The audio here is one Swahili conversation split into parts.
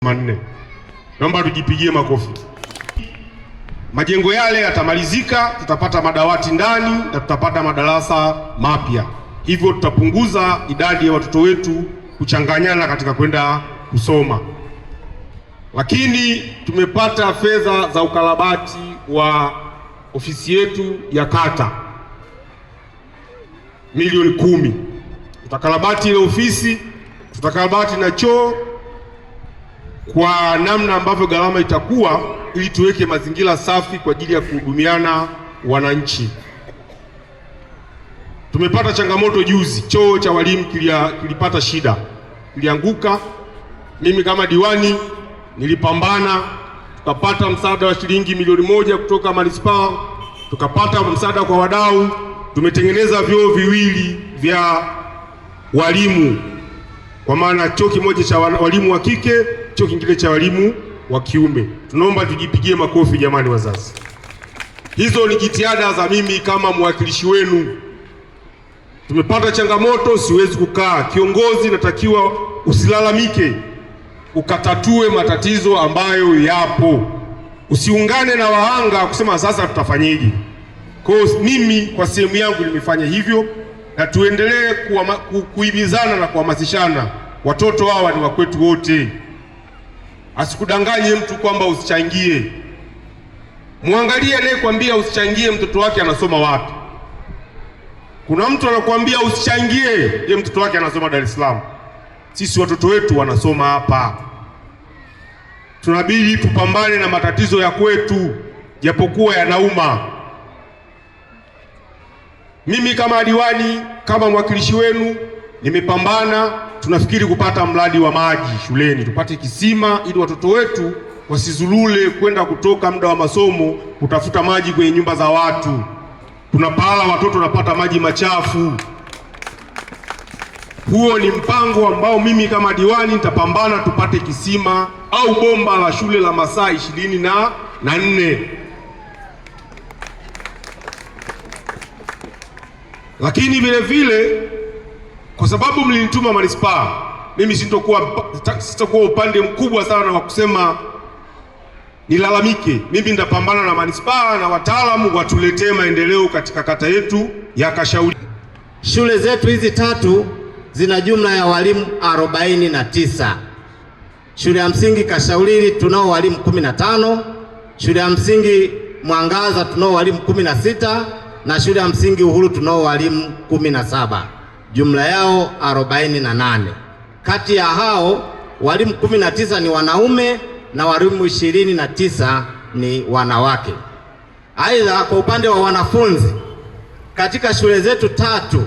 manne. Naomba tujipigie makofi. Majengo yale yatamalizika, tutapata madawati ndani na tutapata madarasa mapya. Hivyo tutapunguza idadi ya watoto wetu kuchanganyana katika kwenda kusoma. Lakini tumepata fedha za ukarabati wa ofisi yetu ya kata milioni 10. Tutakarabati ile ofisi, tutakarabati na choo kwa namna ambavyo gharama itakuwa, ili tuweke mazingira safi kwa ajili ya kuhudumiana wananchi. Tumepata changamoto juzi, choo cha walimu kilipata shida, kilianguka. Mimi kama diwani nilipambana, tukapata msaada wa shilingi milioni 1 kutoka manispaa, tukapata msaada kwa wadau, tumetengeneza vyoo viwili vya walimu, kwa maana choo kimoja cha walimu wa kike, choo kingine cha walimu wa kiume. Tunaomba tujipigie makofi jamani wazazi. Hizo ni jitihada za mimi kama mwakilishi wenu. Tumepata changamoto, siwezi kukaa. Kiongozi natakiwa usilalamike, ukatatue matatizo ambayo yapo. Usiungane na wahanga kusema sasa tutafanyeje. Kwa mimi kwa sehemu yangu nimefanya hivyo, na tuendelee kuhimizana na kuhamasishana. Watoto hawa ni wa kwetu wote. Asikudanganye mtu kwamba usichangie. Muangalie anayekwambia usichangie mtoto wake anasoma wapi. Kuna mtu anakuambia usichangie, yeye mtoto wake anasoma Dar es Salaam. Sisi watoto wetu wanasoma hapa. Tunabidi tupambane na matatizo ya kwetu, japokuwa yanauma. Mimi kama diwani, kama mwakilishi wenu, nimepambana. Tunafikiri kupata mradi wa maji shuleni, tupate kisima ili watoto wetu wasizulule kwenda kutoka muda wa masomo kutafuta maji kwenye nyumba za watu. Kuna pahala watoto wanapata maji machafu. Huo ni mpango ambao mimi kama diwani nitapambana tupate kisima au bomba la shule la masaa 24. Lakini vile vile, kwa sababu mlinituma manispaa, mimi sitakuwa upande mkubwa sana wa kusema nilalamike. Mimi nitapambana na manispaa na wataalamu watuletee maendeleo katika kata yetu ya Kashauli. Shule zetu hizi tatu zina jumla ya walimu 49. Shule ya msingi Kashauli tunao walimu 15, shule ya msingi Mwangaza tunao walimu 16, na shule ya msingi Uhuru tunao walimu 17. Jumla yao 48. Kati ya hao walimu 19 ni wanaume na walimu 29 ni wanawake. Aidha, kwa upande wa wanafunzi katika shule zetu tatu,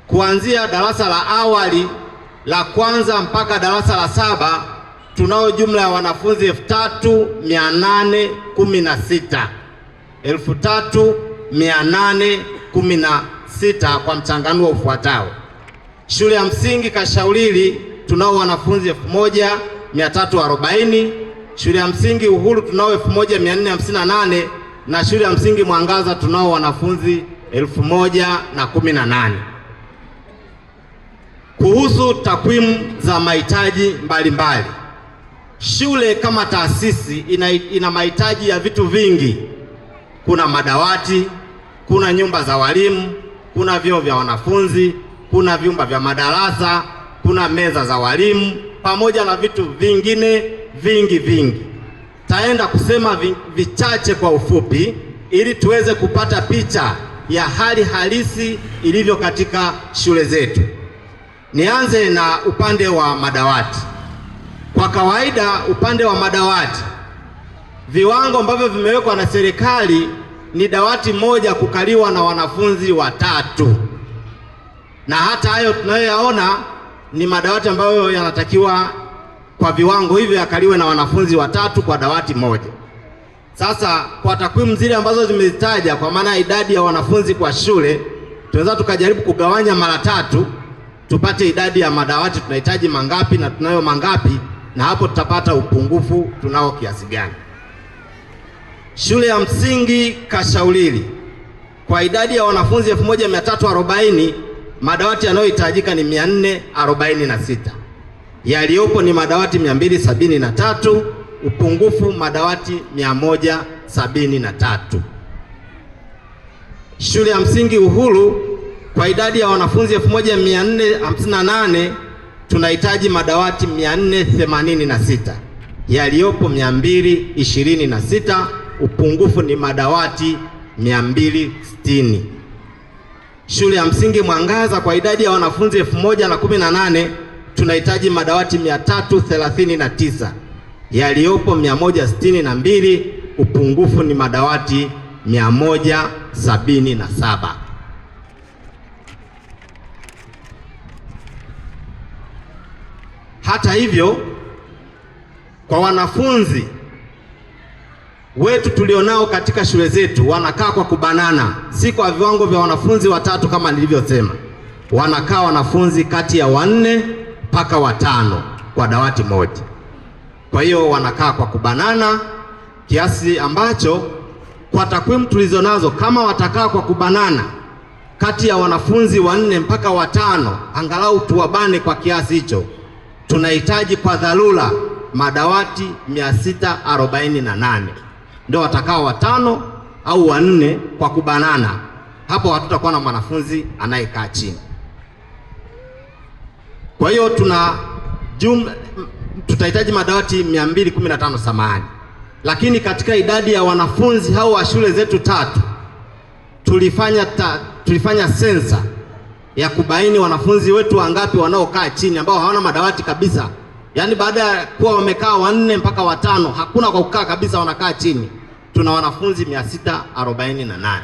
kuanzia darasa la awali la kwanza mpaka darasa la 7, tunao jumla ya wanafunzi 3816. 3816 kwa mchanganuo ufuatao. Shule ya msingi Kashauli tunao wanafunzi 1340, shule ya msingi Uhuru tunao 1458, na shule ya msingi Mwangaza tunao wanafunzi 1018. Kuhusu takwimu za mahitaji mbalimbali, shule kama taasisi ina mahitaji ya vitu vingi. Kuna madawati, kuna nyumba za walimu, kuna vyoo vya wanafunzi, kuna vyumba vya madarasa, kuna meza za walimu, pamoja na vitu vingine vingi. Taenda kusema vichache kwa ufupi ili tuweze kupata picha ya hali halisi ilivyo katika shule zetu. Nianze na upande wa madawati. Kwa kawaida, upande wa madawati, viwango ambavyo vimewekwa na serikali ni dawati moja kukaliwa na wanafunzi 3. Na hata hayo tunayoyaona ni madawati ambayo yanatakiwa kwa viwango hivyo yakaliwe na wanafunzi 3 kwa dawati moja. Sasa kwa takwimu zile ambazo zimezitaja, kwa maana idadi ya wanafunzi kwa shule, tunaweza tukajaribu kugawanya mara 3 tupate idadi ya madawati tunahitaji mangapi na tunayo mangapi, na hapo tutapata upungufu tunao kiasi gani. Shule ya msingi Kashauli, kwa idadi ya wanafunzi 1340, madawati yanayohitajika ni 446. yaliyopo ni madawati 273, upungufu madawati 173. Shule ya msingi Uhuru, kwa idadi ya wanafunzi 1458 tunahitaji madawati 486, yaliyopo 226, upungufu ni madawati 260. Shule ya msingi Mwangaza, kwa idadi ya wanafunzi 1018 tunahitaji madawati 339, yaliyopo 162, upungufu ni madawati 177. Hata hivyo, kwa wanafunzi wetu tulionao katika shule zetu wanakaa kwa kubanana, si kwa viwango vya wanafunzi watatu kama nilivyosema. Wanakaa wanafunzi kati ya 4 mpaka 5 kwa dawati moja. Kwa hiyo wanakaa kwa kubanana kiasi ambacho kwa takwimu tulizonazo, kama watakaa kwa kubanana kati ya wanafunzi 4 mpaka 5, angalau tuwabane kwa kiasi hicho, tunahitaji kwa dharura madawati 648. Ndio watakao 5 au 4 kwa kubanana. Hapo hatutakuwa na mwanafunzi anayekaa chini. Kwa hiyo tutahitaji madawati 215 samahani. Lakini katika idadi ya wanafunzi hao wa shule zetu tatu tulifanya sensa ya kubaini wanafunzi wetu wangapi wanaokaa chini ambao hawana madawati kabisa. Yaani baada ya kuwa wamekaa 4 mpaka 5 hakuna kwa kukaa kabisa, wanakaa chini. Tuna wanafunzi 648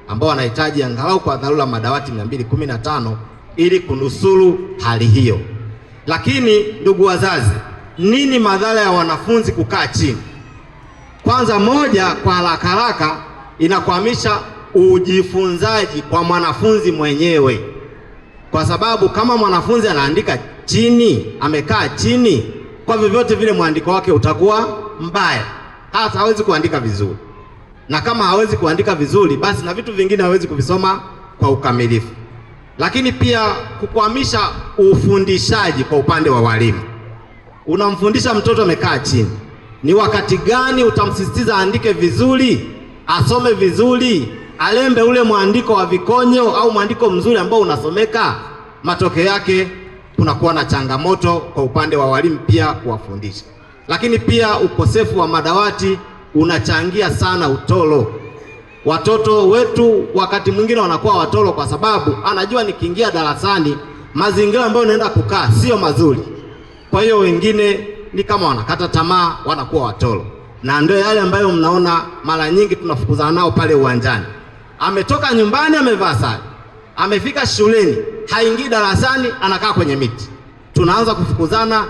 ambao wanahitaji angalau kwa dharura madawati 215 ili kunusuru hali hiyo. Lakini ndugu wazazi, nini madhara ya wanafunzi kukaa chini? Kwanza, moja, kwa haraka haraka inakwamisha ujifunzaji kwa mwanafunzi mwenyewe, kwa sababu kama mwanafunzi anaandika chini, amekaa chini, kwa vyovyote vile mwandiko wake utakuwa mbaya, hata hawezi kuandika vizuri, na kama hawezi kuandika vizuri, basi na vitu vingine hawezi kuvisoma kwa ukamilifu. Lakini pia kukwamisha ufundishaji kwa upande wa walimu. Unamfundisha mtoto amekaa chini, ni wakati gani utamsisitiza aandike vizuri, asome vizuri, alembe ule mwandiko wa vikonyo au mwandiko mzuri ambao unasomeka? Matokeo yake kunakuwa na changamoto kwa upande wa walimu pia kuwafundisha. Lakini pia ukosefu wa madawati unachangia sana utoro. Watoto wetu wakati mwingine wanakuwa watoro kwa sababu anajua nikiingia darasani mazingira ambayo naenda kukaa sio mazuri. Kwa hiyo wengine ni kama wanakata tamaa, wanakuwa watoro. Na ndio yale ambayo mnaona mara nyingi tunafukuzana nao pale uwanjani. Ametoka nyumbani amevaa sare, amefika shuleni, haingii darasani, anakaa kwenye miti. Tunaanza kufukuzana,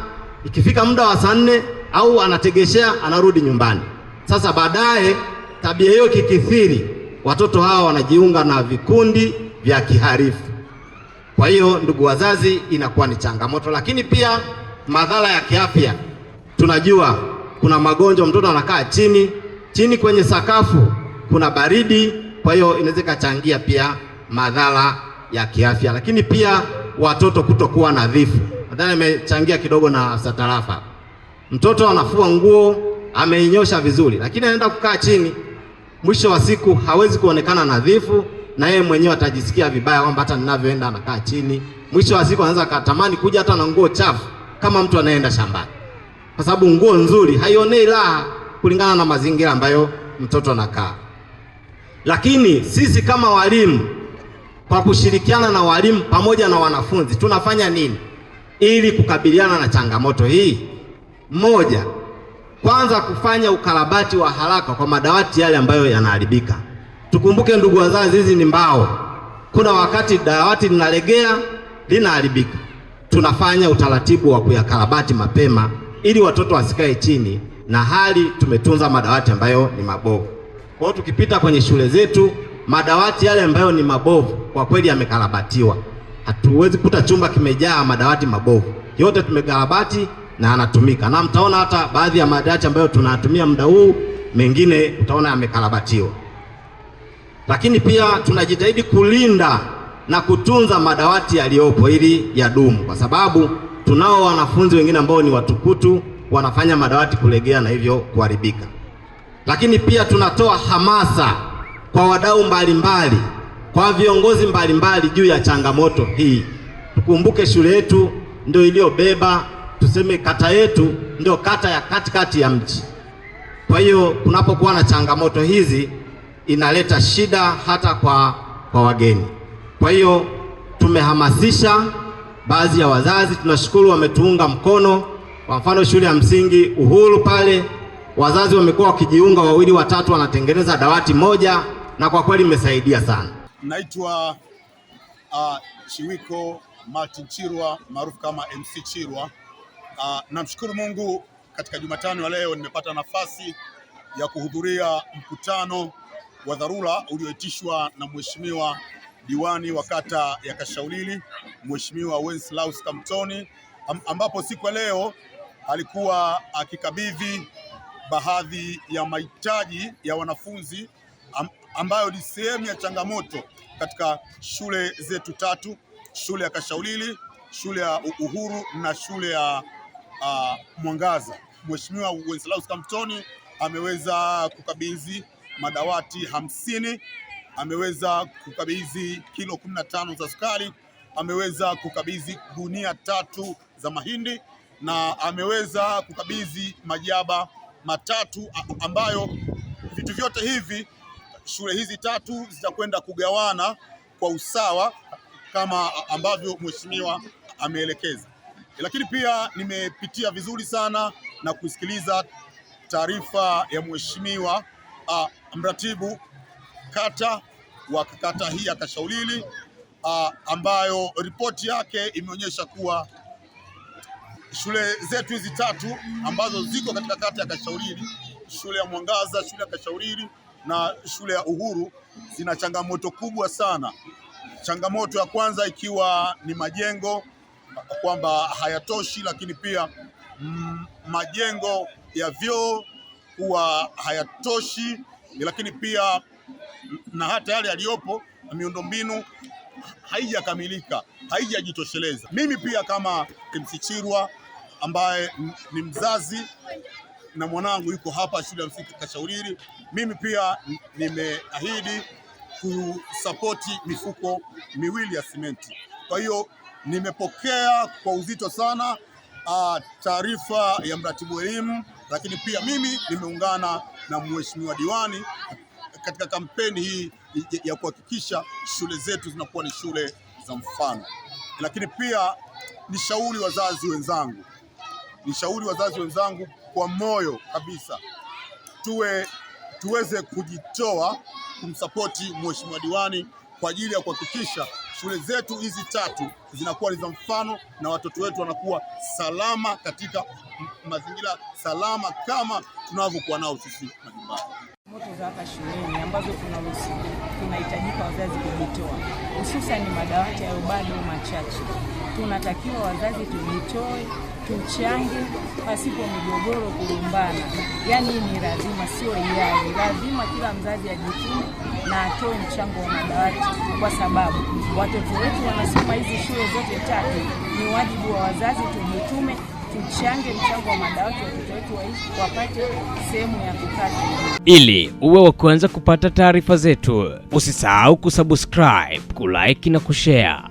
ikifika muda wa saa 4 au anategeshea anarudi nyumbani. Sasa baadaye tabia hiyo kikithiri, watoto hawa wanajiunga na vikundi vya kiharifu. Kwa hiyo ndugu wazazi, inakuwa ni changamoto. Lakini pia madhara ya kiafya, tunajua kuna magonjwa, mtoto anakaa chini kwenye sakafu, kuna baridi, kwa hiyo inaweza kachangia pia madhara ya kiafya. Lakini pia watoto kutokuwa nadhifu, nadhani imechangia kidogo na afisa tarafa. Mtoto anafua nguo, ameinyosha vizuri, lakini anaenda kukaa chini, mwisho wa siku hawezi kuonekana nadhifu, na yeye mwenyewe atajisikia vibaya kwamba hata ninavyoenda anakaa chini. Mwisho wa siku anaweza katamani kuja hata na nguo chafu kama mtu anaenda shambani, kwa sababu nguo nzuri haionei raha kulingana na mazingira ambayo mtoto anakaa. Lakini sisi kama walimu, kwa kushirikiana na walimu pamoja na wanafunzi, tunafanya nini ili kukabiliana na changamoto hii? Moja, kwanza kufanya ukarabati wa haraka kwa madawati yale ambayo yanaharibika. Tukumbuke ndugu wazazi, hizi ni mbao. Kuna wakati dawati linalegea, linaharibika. Tunafanya utaratibu wa kuyakarabati mapema ili watoto wasikae chini na hali tumetunza madawati ambayo ni mabovu. Kwa hiyo tukipita kwenye shule zetu, madawati yale ambayo ni mabovu kwa kweli yamekarabatiwa. Hatuwezi kuta chumba kimejaa madawati mabovu. Yote tumekarabati na anatumika. Na mtaona hata baadhi ya madawati ambayo tunatumia muda huu, mengine utaona yamekarabatiwa. Lakini pia tunajitahidi kulinda na kutunza madawati yaliyopo ili yadumu, kwa sababu tunao wanafunzi wengine ambao ni watukutu, wanafanya madawati kulegea na hivyo kuharibika. Lakini pia tunatoa hamasa kwa wadau mbalimbali, kwa viongozi mbalimbali juu ya changamoto hii. Tukumbuke shule yetu ndio iliyobeba, tuseme kata yetu ndio kata ya katikati ya mji. Kwa hiyo kunapokuwa na changamoto hizi inaleta shida hata kwa wageni. Kwa hiyo tumehamasisha baadhi ya wazazi, tunashukuru wametuunga mkono. Kwa mfano shule ya msingi Uhuru pale wazazi wamekuwa wakijiunga, 2 watatu wanatengeneza dawati moja, na kwa kweli imesaidia sana. Naitwa Chiwiko Martin Chirwa maarufu kama MC Chirwa. Namshukuru Mungu katika Jumatano ya leo nimepata nafasi ya kuhudhuria mkutano wa dharura ulioitishwa na Mheshimiwa Diwani wa kata ya Kashaulili, Mheshimiwa Wenceslaus Kamtoni, ambapo siku ya leo alikuwa akikabidhi baadhi ya mahitaji ya wanafunzi ambayo ni sehemu ya changamoto katika shule zetu tatu, shule ya Kashaulili, shule ya Uhuru na shule ya Mwangaza. Mheshimiwa Wenceslaus Kamtoni ameweza kukabidhi madawati 50, ameweza kukabidhi kilo 15 za sukari, ameweza kukabidhi gunia 3 za mahindi na ameweza kukabidhi majaba 3 ambayo vitu vyote hivi shule hizi tatu zitakwenda kugawana kwa usawa kama ambavyo mheshimiwa ameelekeza. Lakini pia nimepitia vizuri sana na kusikiliza taarifa ya mheshimiwa mratibu kata wa kata hii ya Kashaulili ambayo ripoti yake imeonyesha kuwa shule zetu hizi tatu ambazo ziko katika kata ya Kashaulili, shule ya Mwangaza, shule ya Kashaulili na shule ya Uhuru, zina changamoto kubwa sana. Changamoto ya kwanza ikiwa ni majengo, kwamba hayatoshi, lakini pia majengo ya vyoo huwa hayatoshi, lakini pia na hata yale yaliyopo miundombinu haijakamilika, haijajitosheleza. Mimi pia kama MC Chirwa ambaye ni mzazi na mwanangu yuko hapa shule ya msingi Kashaulili, mimi pia nimeahidi kusapoti mifuko 2 ya simenti. Kwa hiyo nimepokea kwa uzito sana taarifa ya mratibu elimu, lakini pia mimi nimeungana na mheshimiwa diwani katika kampeni hii ya kuhakikisha shule zetu zinakuwa ni shule za mfano. Lakini pia nishauri wazazi wenzangu kwa moyo kabisa, tuweze kujitoa kumsapoti mheshimiwa diwani kwa ajili ya kuhakikisha shule zetu hizi tatu zinakuwa ni za mfano na watoto wetu wanakuwa salama katika mazingira salama kama tunavyokuwa nao sisi majumbani. Moto za hapa shuleni ambazo tunahitajika wazazi kujitoa, hususan madawati hayo bado machache. Tunatakiwa wazazi tujitoe, tuchange pasipo migogoro, kulumbana. Yaani ni lazima, sio hiari. Lazima kila mzazi ajitume na atoe mchango wa madawati, kwa sababu watoto wetu wanasoma hizi shule zote tatu. Ni wajibu wa wazazi tujitume, tuchange mchango wa madawati, watoto wetu wapate sehemu ya kukaa. Ili uwe wa kwanza kupata taarifa zetu, usisahau kusubscribe, kulike na kushare.